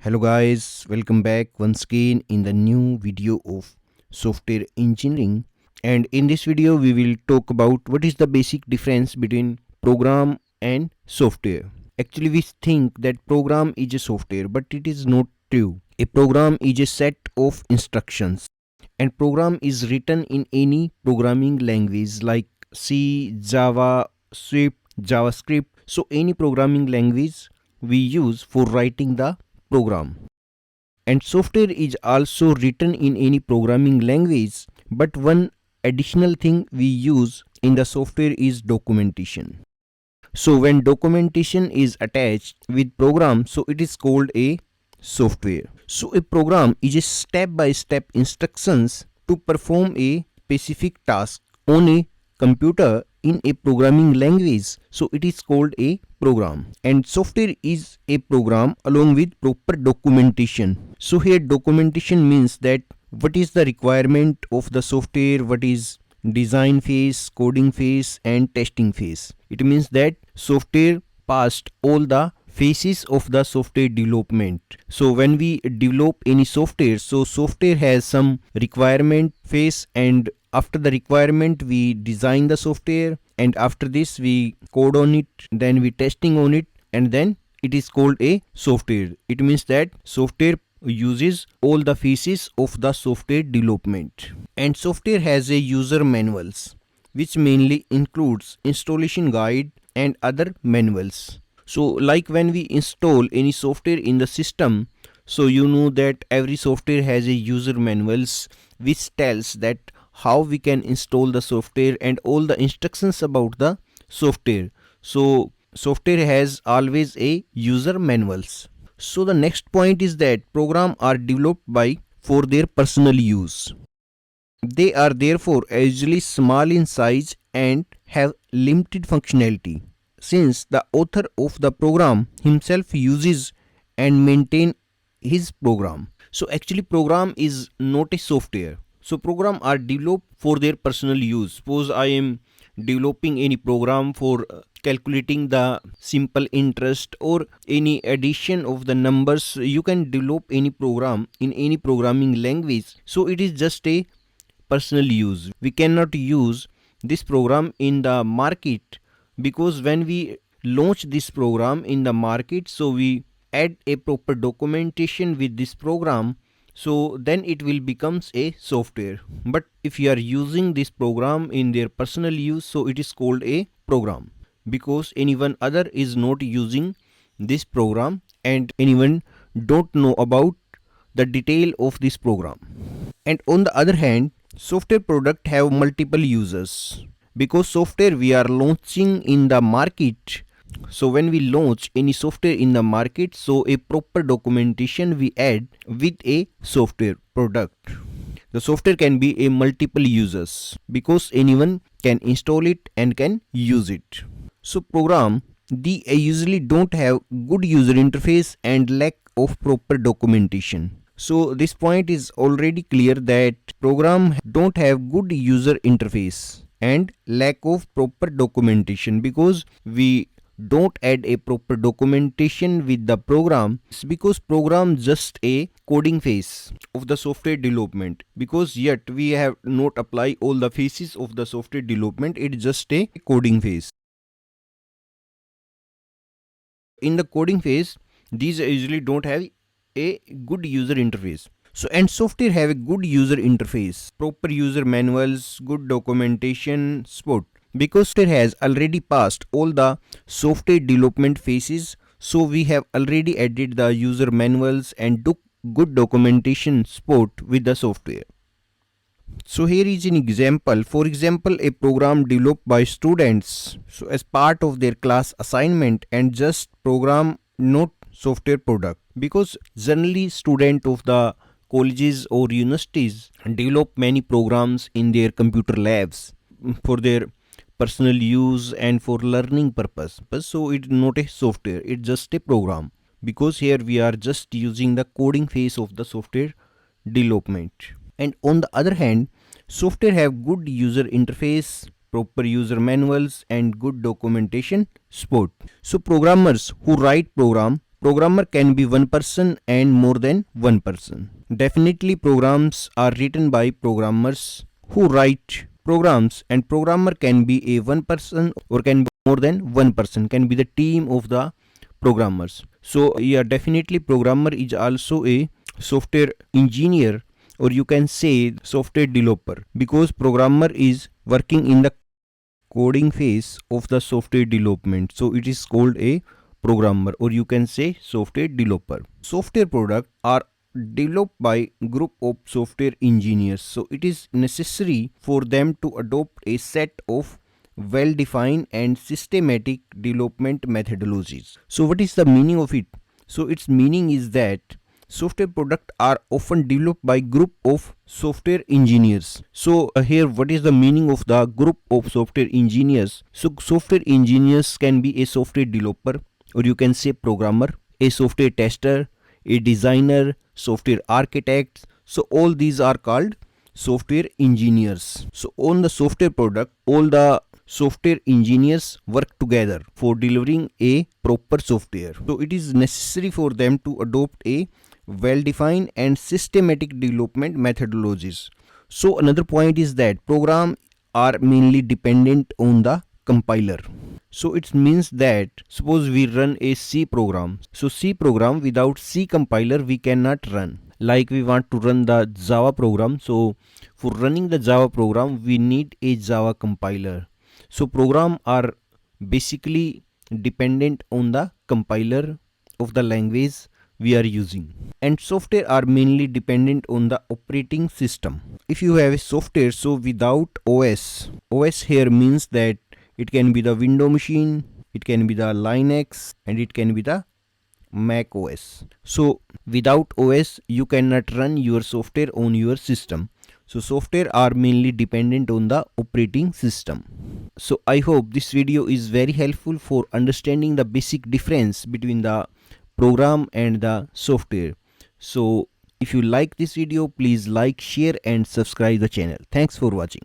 Hello guys, welcome back once again in the new video of software engineering. And in this video we will talk about what is the basic difference between program and software. Actually we think that program is a software, but it is not true. A program is a set of instructions, and program is written in any programming language like C, Java, Swift, JavaScript. So any programming language we use for writing the program. And software is also written in any programming language, but one additional thing we use in the software is documentation. So when documentation is attached with program, so it is called a software. So a program is a step-by-step instructions to perform a specific task on a computer in a programming language. So it is called a program, and software is a program along with proper documentation. So here documentation means that what is the requirement of the software, what is design phase, coding phase and testing phase. It means that software passed all the phases of the software development. So when we develop any software, so software has some requirement phase, and after the requirement we design the software, and after this we code on it, then we testing on it, and then it is called a software. It means that software uses all the phases of the software development. And software has a user manuals, which mainly includes installation guide and other manuals. So like when we install any software in the system, so you know that every software has a user manuals which tells that how we can install the software and all the instructions about the software. So software has always a user manuals. So the next point is that programs are developed by for their personal use. They are therefore usually small in size and have limited functionality, since the author of the program himself uses and maintain his program. So actually program is not a software. So program are developed for their personal use. Suppose I am developing any program for calculating the simple interest or any addition of the numbers. You can develop any program in any programming language. So it is just a personal use. We cannot use this program in the market, because when we launch this program in the market, so we add a proper documentation with this program, so then it will becomes a software. But if you are using this program in their personal use, so it is called a program, because anyone other is not using this program and anyone don't know about the detail of this program. And on the other hand, software product have multiple users, because software we are launching in the market. So when we launch any software in the market, so a proper documentation we add with a software product. The software can be a multiple users, because anyone can install it and can use it. So program they usually don't have good user interface and lack of proper documentation. So this point is already clear that program don't have good user interface and lack of proper documentation, because we don't add a proper documentation with the program, because program just a coding phase of the software development, because yet we have not apply all the phases of the software development. It is just a coding phase. In the coding phase, these usually don't have a good user interface. So and software have a good user interface, proper user manuals, good documentation support, because software has already passed all the software development phases. So we have already added the user manuals and good documentation support with the software. So here is an example. For example, a program developed by students, so as part of their class assignment, and just program, not software product, because generally student of the colleges or universities develop many programs in their computer labs for their personal use and for learning purpose. So it's not a software, it's just a program, because here we are just using the coding phase of the software development. And on the other hand, software have good user interface, proper user manuals and good documentation support. So programmers who write program programmer can be one person and more than one person. Definitely programs are written by programmers who write programs, and programmer can be a one person or can be more than one person, can be the team of the programmers. So yeah, definitely programmer is also a software engineer, or you can say software developer, because programmer is working in the coding phase of the software development, so it is called a programmer, or you can say software developer. Software products are developed by group of software engineers, so it is necessary for them to adopt a set of well defined and systematic development methodologies. So what is the meaning of it? So its meaning is that software products are often developed by group of software engineers. So here what is the meaning of the group of software engineers? So software engineers can be a software developer, or you can say programmer, a software tester, a designer, software architects. So all these are called software engineers. So on the software product, all the software engineers work together for delivering a proper software. So it is necessary for them to adopt a well defined and systematic development methodologies. So another point is that programs are mainly dependent on the compiler. So it means that suppose we run a C program. So C program, without C compiler we cannot run. Like we want to run the Java program, so for running the Java program we need a Java compiler. So programs are basically dependent on the compiler of the language we are using, and software are mainly dependent on the operating system. If you have a software, so without OS here means that it can be the Windows machine, it can be the Linux, and it can be the Mac OS. So without OS you cannot run your software on your system. So software are mainly dependent on the operating system. So I hope this video is very helpful for understanding the basic difference between the program and the software. So if you like this video, please like, share and subscribe the channel. Thanks for watching.